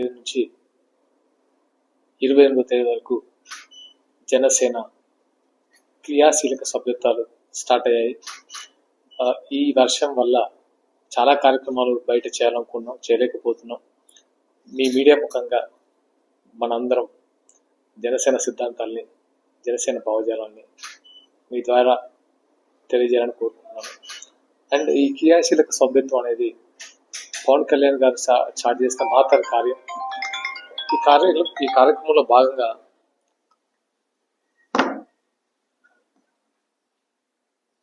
నుంచి 28వ తేదీ వరకు జనసేన క్రియాశీలక సభ్యత్వాలు స్టార్ట్ అయ్యాయి. ఈ వర్షం వల్ల చాలా కార్యక్రమాలు బయట చేయాలనుకున్నాం, చేయలేకపోతున్నాం. మీ మీడియా ముఖంగా మనందరం జనసేన సిద్ధాంతాల్ని, జనసేన భావజాలాన్ని మీ ద్వారా తెలియజేయాలని కోరుకుంటున్నాను. అండ్ ఈ క్రియాశీలక సభ్యత్వం అనేది పవన్ కళ్యాణ్ గారు స్టార్ట్ చేసిన మహత్తర కార్యం. ఈ కార్యక్రమంలో భాగంగా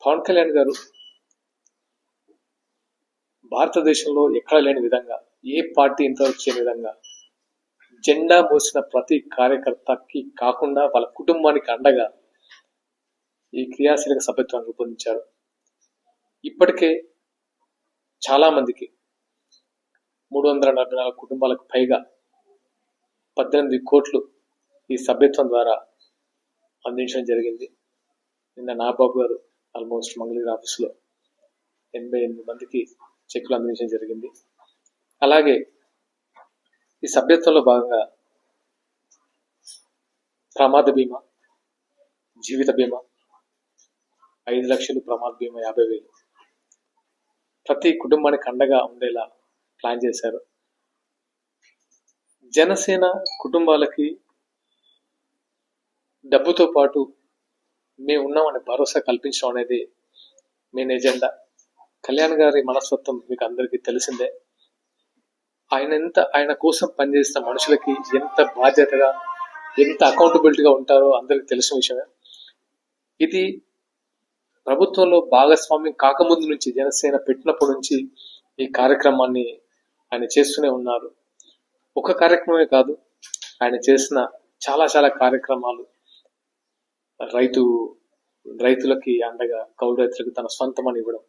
పవన్ కళ్యాణ్ గారు భారతదేశంలో ఎక్కడా లేని విధంగా, ఏ పార్టీ ఇంతవరకు చేయని విధంగా జెండా మోసిన ప్రతి కార్యకర్తకి కాకుండా వాళ్ళ కుటుంబానికి అండగా ఈ క్రియాశీలక సభ్యత్వాన్ని రూపొందించారు. ఇప్పటికే చాలా మందికి 344 కుటుంబాలకు పైగా 18 కోట్లు ఈ సభ్యత్వం ద్వారా అందించడం జరిగింది. నిన్న నాగబాబు గారు ఆల్మోస్ట్ మంగళగిరి ఆఫీసులో 88 మందికి చెక్కులు అందించడం జరిగింది. అలాగే ఈ సభ్యత్వంలో భాగంగా ప్రమాద బీమా, జీవిత బీమా 5 లక్షలు, ప్రమాద బీమా 50,000 ప్రతి కుటుంబానికి అండగా ఉండేలా ప్లాన్ చేశారు. జనసేన కుటుంబాలకి డబ్బుతో పాటు మేము ఉన్నామనే భరోసా కల్పించడం అనేది మెయిన్ ఎజెండా. కళ్యాణ్ గారి మనస్తత్వం మీకు అందరికీ తెలిసిందే. ఆయన కోసం పనిచేసిన మనుషులకి ఎంత బాధ్యతగా, ఎంత అకౌంటబిలిటీగా ఉంటారో అందరికీ తెలిసిన విషయమే. ఇది ప్రభుత్వంలో భాగస్వామ్యం కాకముందు నుంచి, జనసేన పెట్టినప్పటి నుంచి ఈ కార్యక్రమాన్ని ఆయన చేస్తూనే ఉన్నారు. ఒక కార్యక్రమమే కాదు, ఆయన చేసిన చాలా చాలా కార్యక్రమాలు, రైతులకి అండగా, కౌలు రైతులకు తన సొంతమని ఇవ్వడం.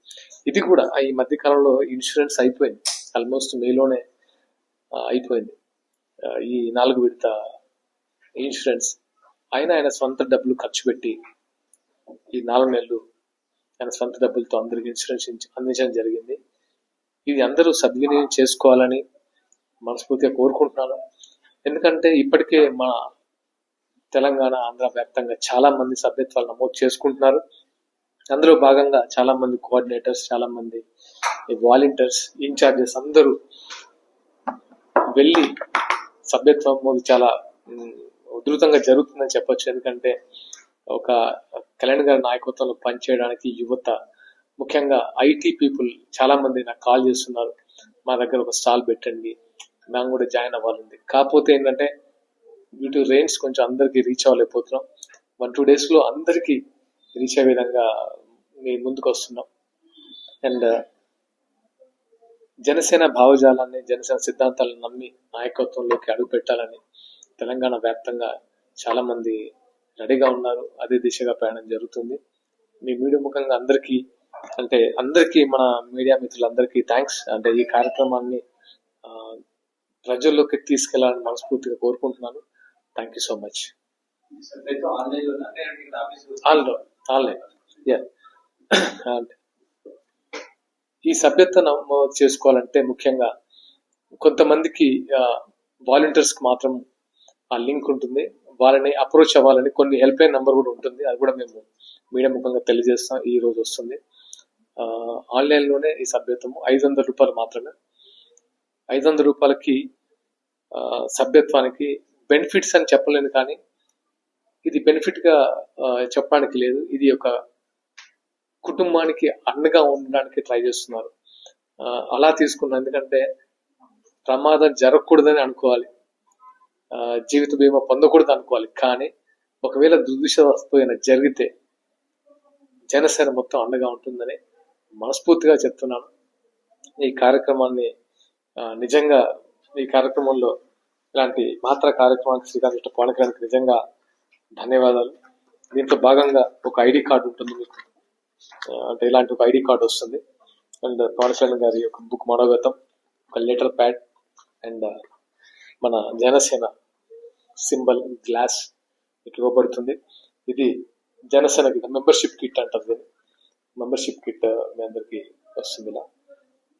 ఇది కూడా ఈ మధ్య కాలంలో ఇన్సూరెన్స్ అయిపోయింది, ఆల్మోస్ట్ మేలోనే అయిపోయింది ఈ 4 విడత ఇన్సూరెన్స్. ఆయన సొంత డబ్బులు ఖర్చు పెట్టి ఈ 4 నెలలు ఆయన సొంత డబ్బులతో అందరికి ఇన్సూరెన్స్ అందించడం జరిగింది. ఇది అందరూ సద్వినియోగం చేసుకోవాలని మనస్ఫూర్తిగా కోరుకుంటున్నాను. ఎందుకంటే ఇప్పటికే మన తెలంగాణ, ఆంధ్ర వ్యాప్తంగా చాలా మంది సభ్యత్వాలు నమోదు చేసుకుంటున్నారు. అందులో భాగంగా చాలా మంది కోఆర్డినేటర్స్, చాలా మంది వాలంటీర్స్, ఇన్ఛార్జెస్ అందరూ వెళ్ళి సభ్యత్వం చాలా ఉధృతంగా జరుగుతుందని చెప్పొచ్చు. ఎందుకంటే ఒక కళ్యాణ్ గారి నాయకత్వంలో పనిచేయడానికి యువత, ముఖ్యంగా ఐటీ పీపుల్ చాలా మంది నాకు కాల్ చేస్తున్నారు, మా దగ్గర ఒక స్టాల్ పెట్టండి, మేము కూడా జాయిన్ అవ్వాలండి. కాకపోతే ఏంటంటే డ్యూ టు రెయిన్స్ కొంచెం అందరికి రీచ్ అవ్వలేకపోతున్నాం. 1-2 days లో అందరికీ రీచ్ అయ్యే విధంగా మేము ముందుకు వస్తున్నాం. అండ్ జనసేన భావజాలాన్ని, జనసేన సిద్ధాంతాలను నమ్మి నాయకత్వంలోకి అడుగు పెట్టాలని తెలంగాణ వ్యాప్తంగా చాలా మంది రెడీగా ఉన్నారు. అదే దిశగా ప్రయాణం జరుగుతుంది. మీ మీడియా ముఖంగా అందరికీ మన మీడియా మిత్రులందరికీ థ్యాంక్స్. అంటే ఈ కార్యక్రమాన్ని ప్రజల్లోకి తీసుకెళ్లాలని మనస్ఫూర్తిగా కోరుకుంటున్నాను. Thank you so much. Online ఈ సభ్యత్వం నమోదు చేసుకోవాలంటే ముఖ్యంగా కొంతమందికి వాలంటీర్స్ కి మాత్రం ఆ లింక్ ఉంటుంది, వాళ్ళని అప్రోచ్ అవ్వాలని కొన్ని హెల్ప్ లైన్ నంబర్ కూడా ఉంటుంది. అది కూడా మేము మీడియా ముఖంగా తెలియజేస్తాం. ఈ రోజు వస్తుంది. ఆన్లైన్ లోనే ఈ సభ్యత్వం 500 రూపాయలు మాత్రమే. 500 రూపాయలకి సభ్యత్వానికి బెనిఫిట్స్ అని చెప్పలేను, కానీ ఇది బెనిఫిట్ గా చెప్పడానికి లేదు. ఇది ఒక కుటుంబానికి అండగా ఉండడానికి ట్రై చేస్తున్నారు. అలా తీసుకున్నాను. ఎందుకంటే ప్రమాదం జరగకూడదని అనుకోవాలి, జీవిత బీమా పొందకూడదు అనుకోవాలి. కానీ ఒకవేళ దురదృష్టవశాత్తు జరిగితే జనసేన మొత్తం అండగా ఉంటుందని మనస్ఫూర్తిగా చెప్తున్నాను. ఈ కార్యక్రమాన్ని నిజంగా ఈ కార్యక్రమంలో ఇలాంటి మాత్ర కార్యక్రమానికి శ్రీకారం చుట్టిన పవన్ కళ్యాణ్కి నిజంగా ధన్యవాదాలు. దీంట్లో భాగంగా ఒక ఐడి కార్డు ఉంటుంది మీకు, అంటే ఇలాంటి ఒక ఐడి కార్డు వస్తుంది. అండ్ పవన్ కళ్యాణ్ గారి ఒక బుక్ మనోగతం, ఒక లెటర్ ప్యాడ్ అండ్ మన జనసేన సింబల్ గ్లాస్ మీకు ఇవ్వబడుతుంది. ఇది జనసేనకి మెంబర్షిప్ కిట్ అంటారు. దీన్ని మెంబర్షిప్ కిట్ మీ అందరికి వస్తుంది ఇలా.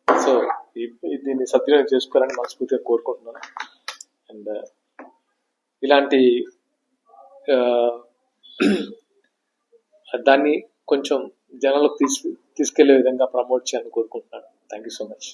సో దీన్ని సద్వినియోగం చేసుకోవాలని మనస్ఫూర్తిగా కోరుకుంటున్నాను. అండ్ ఇలాంటి దాన్ని కొంచెం జనాలకు తీసుకెళ్లే విధంగా ప్రమోట్ చేయాలని కోరుకుంటున్నాను. Thank you so much.